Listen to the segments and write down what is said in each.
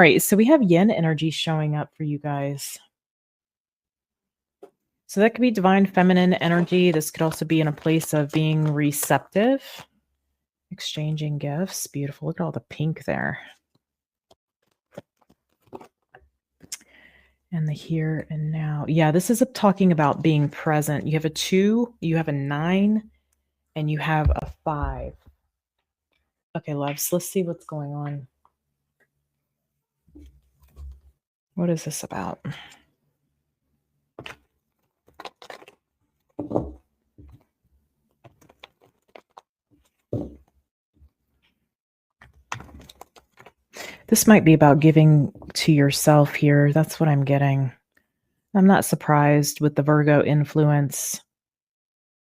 All right, so we have yin energy showing up for you guys. So that could be divine feminine energy. This could also be in a place of being receptive, exchanging gifts. Beautiful. Look at all the pink there. And the here and now. Yeah, this is talking about being present. You have a 2, you have a 9, and you have a 5. Okay, loves, let's see what's going on. What is this about? This might be about giving to yourself here. That's what I'm getting. I'm not surprised with the Virgo influence.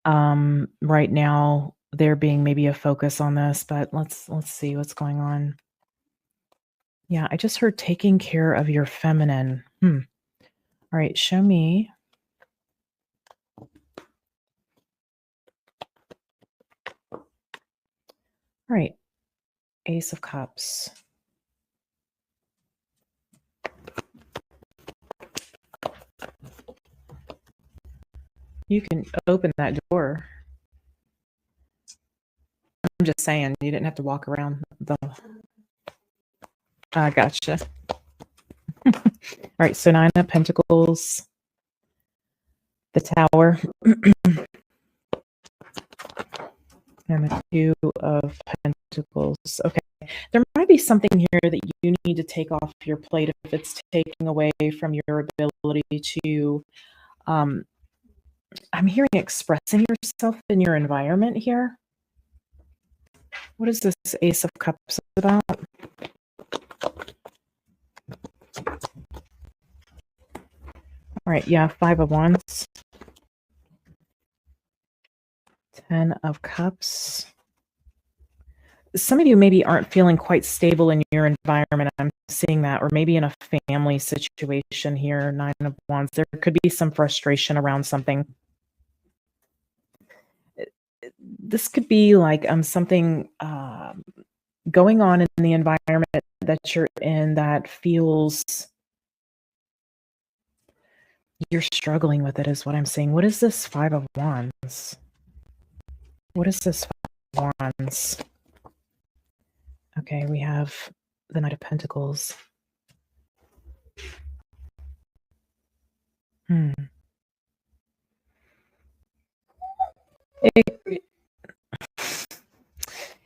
Right now, there being maybe a focus on this, but let's see what's going on. Yeah, I just heard taking care of your feminine. All right, show me. All right, Ace of Cups. You can open that door. I'm just saying, you didn't have to walk around the... Gotcha. All right, so 9 of Pentacles, the Tower, and the 2 of Pentacles. Okay, there might be something here that you need to take off your plate if it's taking away from your ability to... I'm hearing expressing yourself in your environment here. What is this Ace of Cups about? All right, yeah, 5 of Wands. 10 of Cups. Some of you maybe aren't feeling quite stable in your environment. I'm seeing that, or maybe in a family situation here, 9 of Wands. There could be some frustration around something. This could be like something going on in the environment that you're in that feels you're struggling with it, is what I'm saying. What is this 5 of Wands? What is this 5 of Wands? Okay, we have the Knight of Pentacles.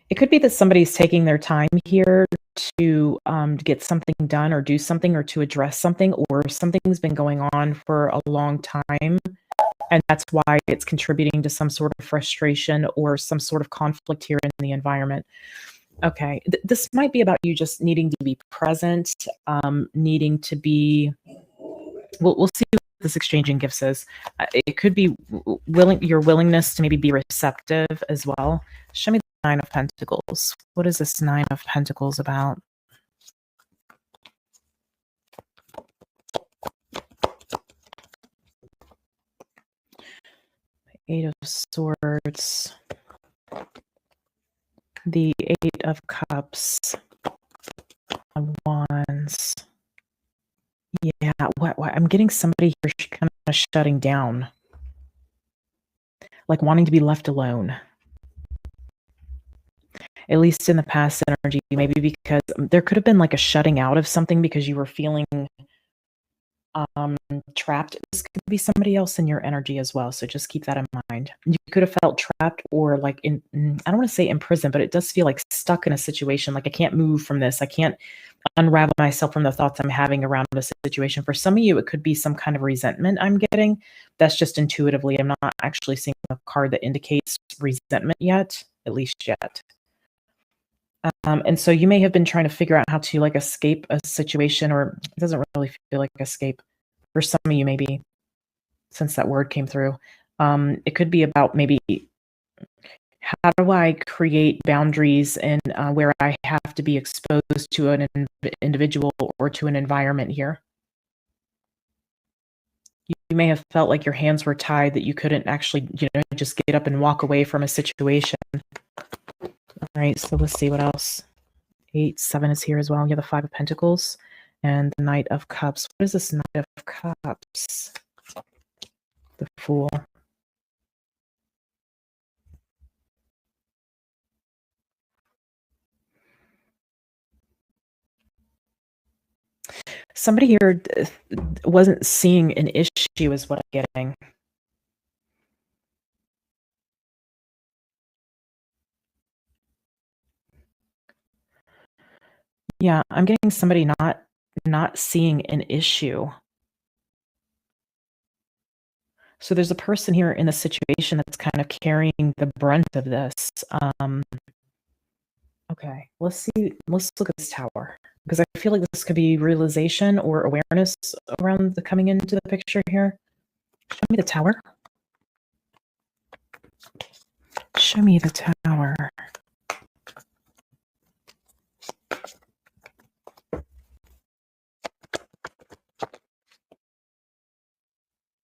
It could be that somebody's taking their time here to get something done or do something or to address something, or something's been going on for a long time, and that's why it's contributing to some sort of frustration or some sort of conflict here in the environment. Okay, this might be about you just needing to be present, needing to be... We'll see what this exchanging gifts is. It could be your willingness to maybe be receptive as well. Show me the 9 of Pentacles. What is this 9 of Pentacles about? Eight of Swords. The 8 of Cups. Of Wands. Yeah, what I'm getting somebody here kind of shutting down, like wanting to be left alone. At least in the past energy, maybe because there could have been like a shutting out of something because you were feeling trapped. This could be somebody else in your energy as well, so just keep that in mind. You could have felt trapped, or like I don't want to say in prison, but it does feel like stuck in a situation, like I can't move from this. I can't unravel myself from the thoughts I'm having around the situation. For some of you, it could be some kind of resentment I'm getting. That's just intuitively. I'm not actually seeing a card that indicates resentment yet, at least yet. And so you may have been trying to figure out how to like escape a situation, or it doesn't really feel like escape for some of you, maybe, since that word came through. It could be about maybe, how do I create boundaries and where I have to be exposed to an individual or to an environment here. You may have felt like your hands were tied, that you couldn't actually, just get up and walk away from a situation. All right, so let's see what else. 8, 7 is here as well. You have the 5 of Pentacles. And the Knight of Cups. What is this Knight of Cups? The Fool. Somebody here wasn't seeing an issue is what I'm getting. Yeah, I'm getting somebody not seeing an issue. So there's a person here in the situation that's kind of carrying the brunt of this. Okay, let's look at this tower, because I feel like this could be realization or awareness around the coming into the picture here. Show me the tower. Show me the tower.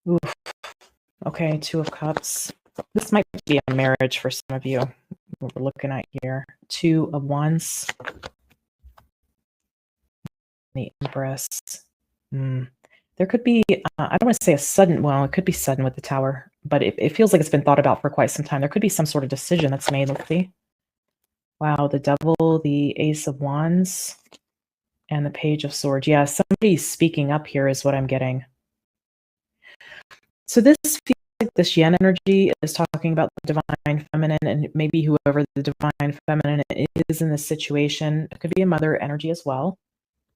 Oof. Okay, Two of Cups. This might be a marriage for some of you, what we're looking at here. Two of Wands. The Empress. There could be, I don't want to say a sudden, well, it could be sudden with the Tower, but it feels like it's been thought about for quite some time. There could be some sort of decision that's made. Let's see. Wow, the Devil, the Ace of Wands, and the Page of Swords. Yeah, somebody's speaking up here is what I'm getting. So this feels like this yin energy is talking about the divine feminine, and maybe whoever the divine feminine is in this situation. It could be a mother energy as well.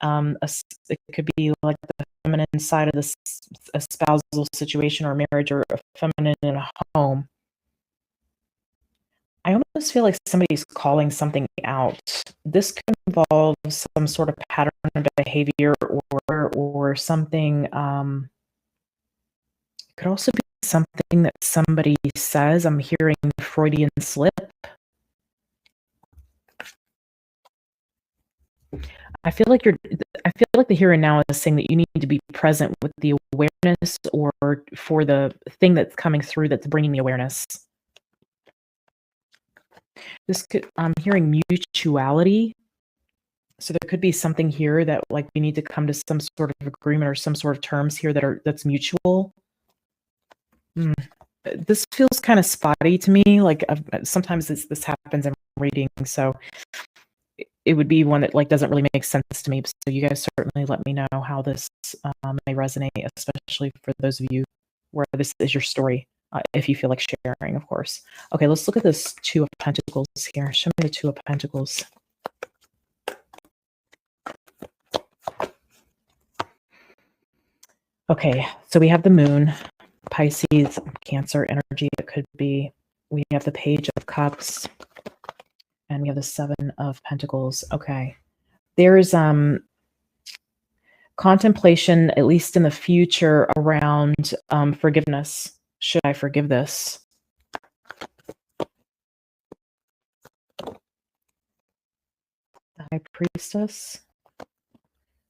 It could be like the feminine side of this, a spousal situation or marriage, or a feminine in a home. I almost feel like somebody's calling something out. This could involve some sort of pattern of behavior or something. It could also be something that somebody says. I'm hearing Freudian slip. I feel like the here and now is saying that you need to be present with the awareness, or for the thing that's coming through that's bringing the awareness. I'm hearing mutuality. So there could be something here that, like, we need to come to some sort of agreement or some sort of terms here that's mutual. This feels kind of spotty to me. Like, sometimes this happens in reading, so it would be one that, like, doesn't really make sense to me. So you guys certainly let me know how this may resonate, especially for those of you where this is your story, if you feel like sharing, of course. Okay, let's look at this Two of Pentacles here. Show me the Two of Pentacles. Okay, so we have the Moon, Pisces, Cancer energy. It could be. We have the Page of Cups, and we have the Seven of Pentacles. Okay, there's contemplation, at least in the future, around forgiveness. Should I forgive this? The High Priestess.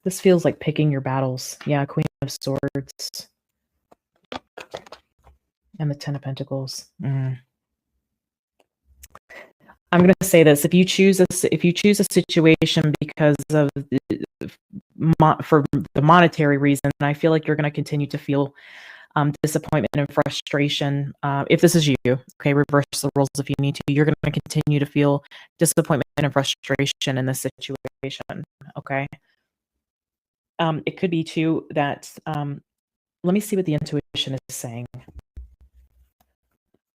This feels like picking your battles. Yeah, Queen of Swords. And the Ten of Pentacles. I'm going to say this: if you choose a situation because of for the monetary reason, I feel like you're going to continue to feel disappointment and frustration. If this is you, okay, reverse the roles if you need to. You're going to continue to feel disappointment and frustration in this situation. Okay. It could be too that. Let me see what the intuition is saying,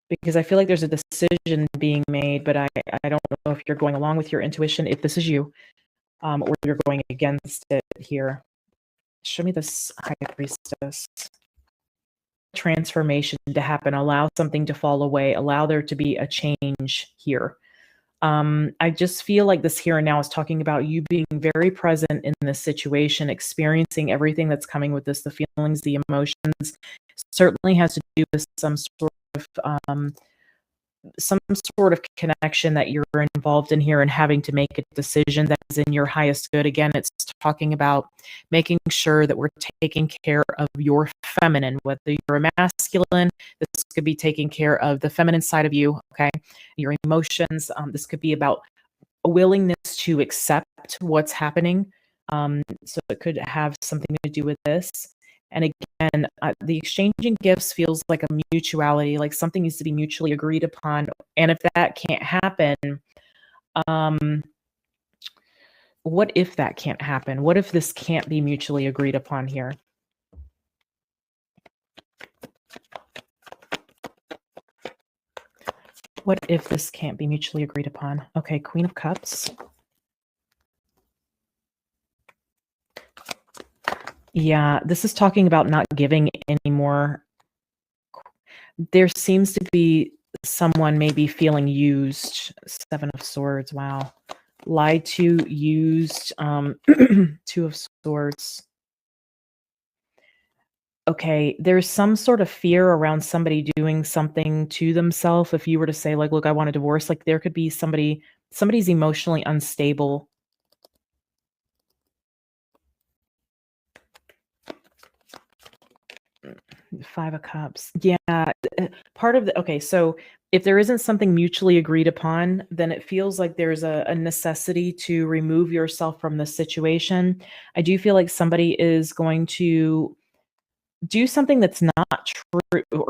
because I feel like there's a decision being made, but I don't know if you're going along with your intuition, if this is you, or you're going against it here. Show me this High Priestess. Transformation to happen. Allow something to fall away. Allow there to be a change here. I just feel like this here and now is talking about you being very present in this situation, experiencing everything that's coming with this, the feelings, the emotions. Certainly has to do with some sort of connection that you're involved in here, and having to make a decision that is in your highest good. Again, it's talking about making sure that we're taking care of your feminine, whether you're a masculine. This could be taking care of the feminine side of you, okay? Your emotions. This could be about a willingness to accept what's happening, So it could have something to do with this. And again, the exchanging gifts feels like a mutuality, like something needs to be mutually agreed upon. And if that can't happen, um, what if that can't happen? What if this can't be mutually agreed upon here? What if this can't be mutually agreed upon? Okay, Queen of Cups. Yeah, this is talking about not giving anymore. There seems to be someone maybe feeling used. Seven of Swords, wow. Lied to, used, Two of Swords. Okay, there's some sort of fear around somebody doing something to themselves. If you were to say, like, look, I want a divorce, like there could be somebody's emotionally unstable. Five of Cups. Yeah, part of the okay, so if there isn't something mutually agreed upon, then it feels like there's a necessity to remove yourself from the situation. I do feel like somebody is going to do something that's not true, or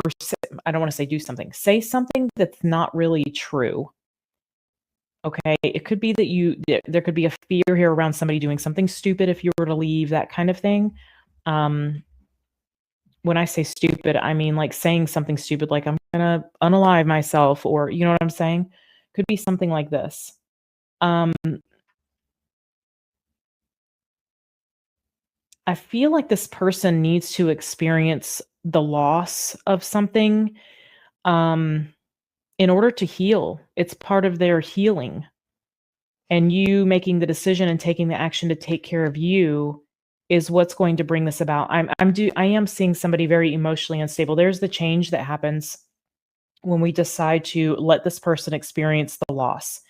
I don't want to say do something, say something that's not really true. Okay, it could be that there could be a fear here around somebody doing something stupid if you were to leave, that kind of thing. Um, when I say stupid, I mean like saying something stupid, like I'm gonna unalive myself, or you know what I'm saying? Could be something like this. Um, I feel like this person needs to experience the loss of something um, in order to heal. It's part of their healing. And you making the decision and taking the action to take care of you is what's going to bring this about. I am seeing somebody very emotionally unstable. There's the change that happens when we decide to let this person experience the loss.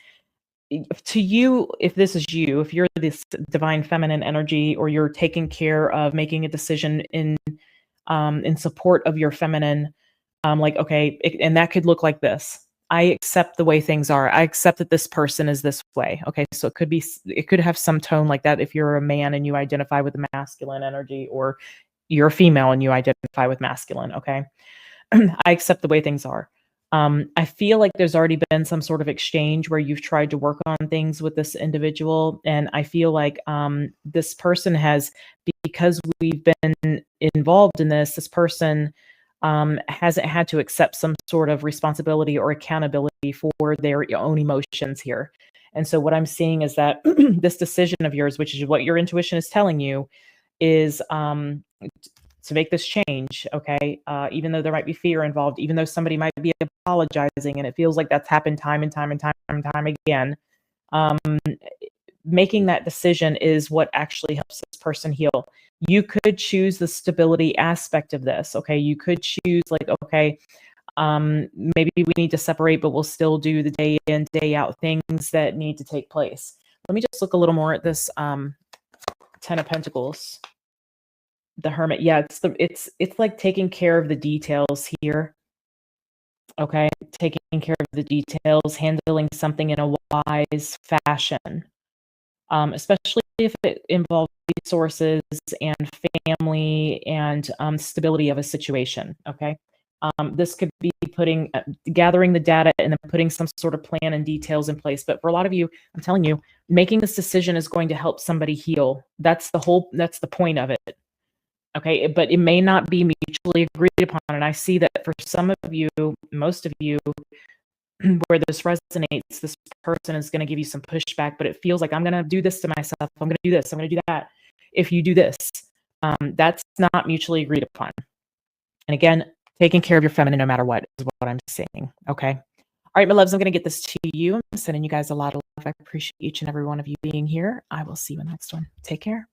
To you, if this is you, if you're this divine feminine energy, or you're taking care of making a decision in support of your feminine, like, okay, and that could look like this. I accept the way things are. I accept that this person is this way. Okay, so it could have some tone like that if you're a man and you identify with the masculine energy, or you're a female and you identify with masculine. Okay, I accept the way things are. I feel like there's already been some sort of exchange where you've tried to work on things with this individual, and I feel like this person has, because we've been involved in this person hasn't had to accept some sort of responsibility or accountability for their own emotions here. And so what I'm seeing is that this decision of yours, which is what your intuition is telling you, is to make this change. Okay, even though there might be fear involved, even though somebody might be apologizing, and it feels like that's happened time and time and time and time again. Um, Making that decision is what actually helps this person heal. You could choose the stability aspect of this. Okay, you could choose like, okay, maybe we need to separate, but we'll still do the day in, day out things that need to take place. Let me just look a little more at this Ten of Pentacles. The Hermit. Yeah, it's like taking care of the details here. Okay, taking care of the details, handling something in a wise fashion. Especially if it involves resources and family and stability of a situation. Okay. This could be gathering the data and then putting some sort of plan and details in place. But for a lot of you, I'm telling you, making this decision is going to help somebody heal. That's the point of it. Okay. But it may not be mutually agreed upon. And I see that for some of you, most of you, where this resonates, this person is going to give you some pushback, but it feels like, I'm going to do this to myself. I'm going to do this. I'm going to do that. If you do this, that's not mutually agreed upon. And again, taking care of your feminine no matter what is what I'm saying. Okay. All right, my loves, I'm going to get this to you. I'm sending you guys a lot of love. I appreciate each and every one of you being here. I will see you in the next one. Take care.